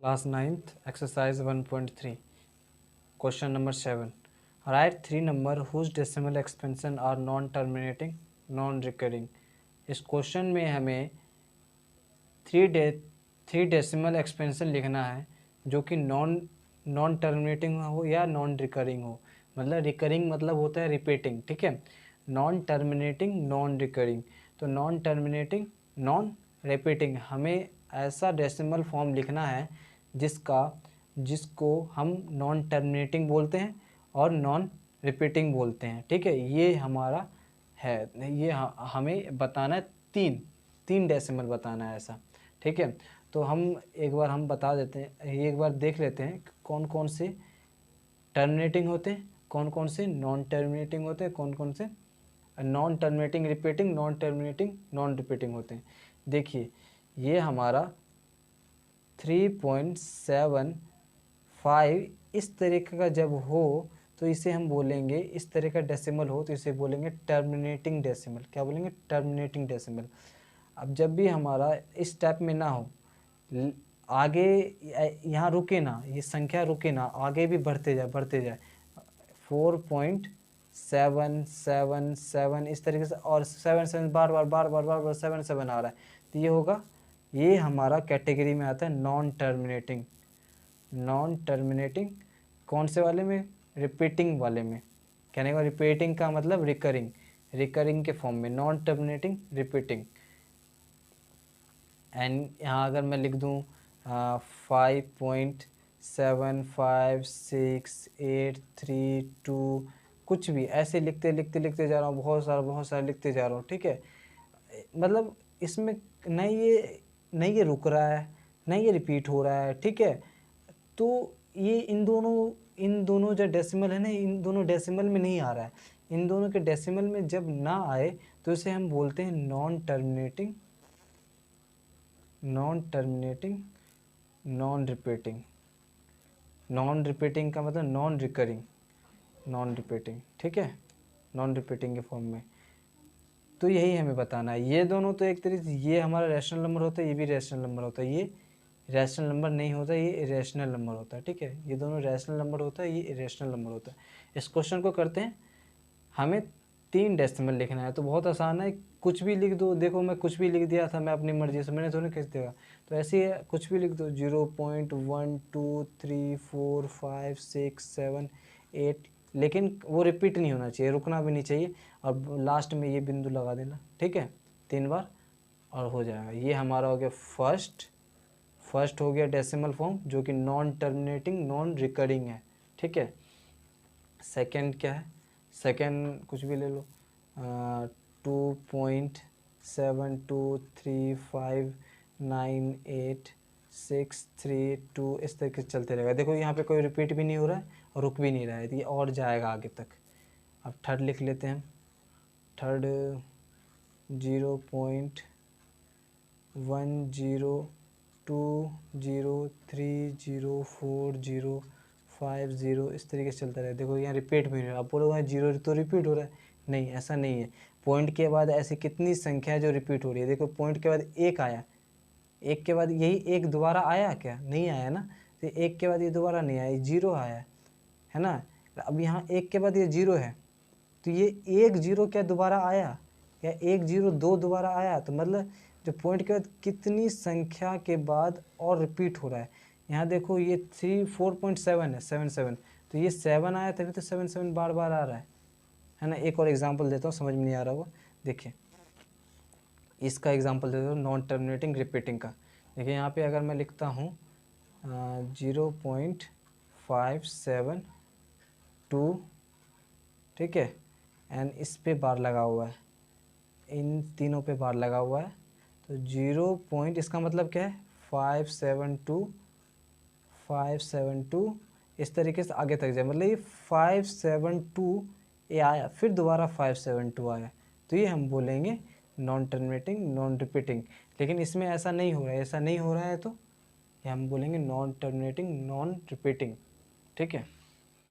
Class 9th, exercise 1.3, question number 7. Write 3 number whose decimal expansion are non-terminating, non-recurring. इस question में हमें three decimal expansion लिखना है जो कि नॉन टर्मिनेटिंग हो या नॉन रिकरिंग हो। मतलब रिकरिंग मतलब होता है रिपीटिंग, ठीक है। Non terminating, non recurring. तो नॉन टर्मिनेटिंग, नॉन रिपीटिंग, हमें ऐसा डेसिमल फॉर्म लिखना है जिसको हम नॉन टर्मिनेटिंग बोलते हैं और नॉन रिपीटिंग बोलते हैं, ठीक है। ये हमारा है, ये हमें बताना है, तीन डेसिमल बताना है ऐसा, ठीक है। तो हम बता देते हैं, एक बार देख लेते हैं कौन कौन से टर्मिनेटिंग होते हैं, कौन कौन से नॉन टर्मिनेटिंग होते हैं, कौन कौन से non terminating repeating, non terminating non repeating होते हैं। देखिए ये हमारा 3.75 इस तरीके का जब हो तो इसे हम बोलेंगे, इस तरह का डेसिमल हो तो इसे बोलेंगे टर्मिनेटिंग डेसिमल। क्या बोलेंगे? Terminating decimal. अब जब भी हमारा इस टाइप में ना हो, आगे यहाँ रुके ना, ये संख्या रुके ना, आगे भी बढ़ते जाए 4.777 इस तरीके से, और 7 बार 7 आ रहा है, तो ये होगा, ये हमारा कैटेगरी में आता है नॉन टर्मिनेटिंग। नॉन टर्मिनेटिंग कौन से वाले में? रिपीटिंग वाले में। कहने का रिपीटिंग का मतलब रिकरिंग, रिकरिंग के फॉर्म में, नॉन टर्मिनेटिंग रिपीटिंग। एंड यहाँ अगर मैं लिख दूँ 5.75683 कुछ भी ऐसे लिखते जा रहा हूँ, बहुत सारा लिखते जा रहा हूँ, ठीक है। मतलब इसमें नहीं ये रुक रहा है, नहीं ये रिपीट हो रहा है, ठीक है। तो ये इन दोनों जो डेसिमल है ना, इन दोनों डेसिमल में नहीं आ रहा है। इन दोनों के डेसिमल में जब ना आए तो इसे हम बोलते हैं non terminating, non terminating non repeating. Non repeating का मतलब नॉन रिकरिंग, नॉन रिपीटिंग, ठीक है, नॉन रिपीटिंग के फॉर्म में। तो यही हमें बताना है। ये दोनों तो एक तरीके से, ये हमारा रैशनल नंबर होता है, ये भी रैशनल नंबर होता है। ये रैशनल नंबर नहीं होता, ये इरेशनल नंबर होता है, ठीक है। ये दोनों रैशनल नंबर होता है, ये इरेशनल नंबर होता है। इस क्वेश्चन को करते हैं, हमें 3 डेसिमल लिखना है, तो बहुत आसान है, कुछ भी लिख दो। देखो मैं कुछ भी लिख दिया था, मैं अपनी मर्जी से, मैंने थोड़ा खींच दिया, तो ऐसे ही कुछ भी लिख दो, 0.1234567 8, लेकिन वो रिपीट नहीं होना चाहिए, रुकना भी नहीं चाहिए, और लास्ट में ये बिंदु लगा देना, ठीक है, 3 बार, और हो जाएगा। ये हमारा हो गया फर्स्ट हो गया डेसिमल फॉर्म, जो कि नॉन टर्मिनेटिंग नॉन रिकरिंग है, ठीक है। सेकंड क्या है? सेकंड कुछ भी ले लो, 2.723598632 इस तरीके से चलते रहेगा। देखो यहाँ पे कोई रिपीट भी नहीं हो रहा है और रुक भी नहीं रहा है, तो ये और जाएगा आगे तक। अब थर्ड लिख लेते हैं। थर्ड 0.102030405 इस तरीके से चलता रहे। देखो यहाँ रिपीट भी नहीं हो रहा। आप बोलोगे जीरो तो रिपीट हो रहा है, नहीं, ऐसा नहीं है। पॉइंट के बाद ऐसी कितनी संख्या है जो रिपीट हो रही है? देखो पॉइंट के बाद एक आया, एक के बाद यही एक दोबारा आया क्या? नहीं आया ना, तो एक के बाद ये दोबारा नहीं आया, जीरो आया है ना। अब यहाँ एक के बाद ये जीरो है, तो ये एक जीरो क्या दोबारा आया, या एक जीरो दो दोबारा आया? तो मतलब जो पॉइंट के बाद कितनी संख्या के बाद और रिपीट हो रहा है। यहाँ देखो ये 4.7 है, 7 तो ये 7 आया, तभी तो 7 बार बार आ रहा है ना। एक और एग्जांपल देता हूँ, समझ में नहीं आ रहा होगा, देखिए इसका एग्जांपल देता हूँ, नॉन टर्मिनेटिंग रिपीटिंग का। देखिए यहाँ पे अगर मैं लिखता हूँ 0.572, ठीक है, एंड इस पे बार लगा हुआ है, इन तीनों पे बार लगा हुआ है, तो 0 पॉइंट, इसका मतलब क्या है? 572 इस तरीके से आगे तक जाए, मतलब ये 572 ये आया, फिर दोबारा 572 आया, तो ये हम बोलेंगे नॉन टर्मिनेटिंग नॉन रिपीटिंग। लेकिन इसमें ऐसा नहीं हो रहा है, ऐसा नहीं हो रहा है, तो ये हम बोलेंगे नॉन टर्मिनेटिंग नॉन रिपीटिंग, ठीक है।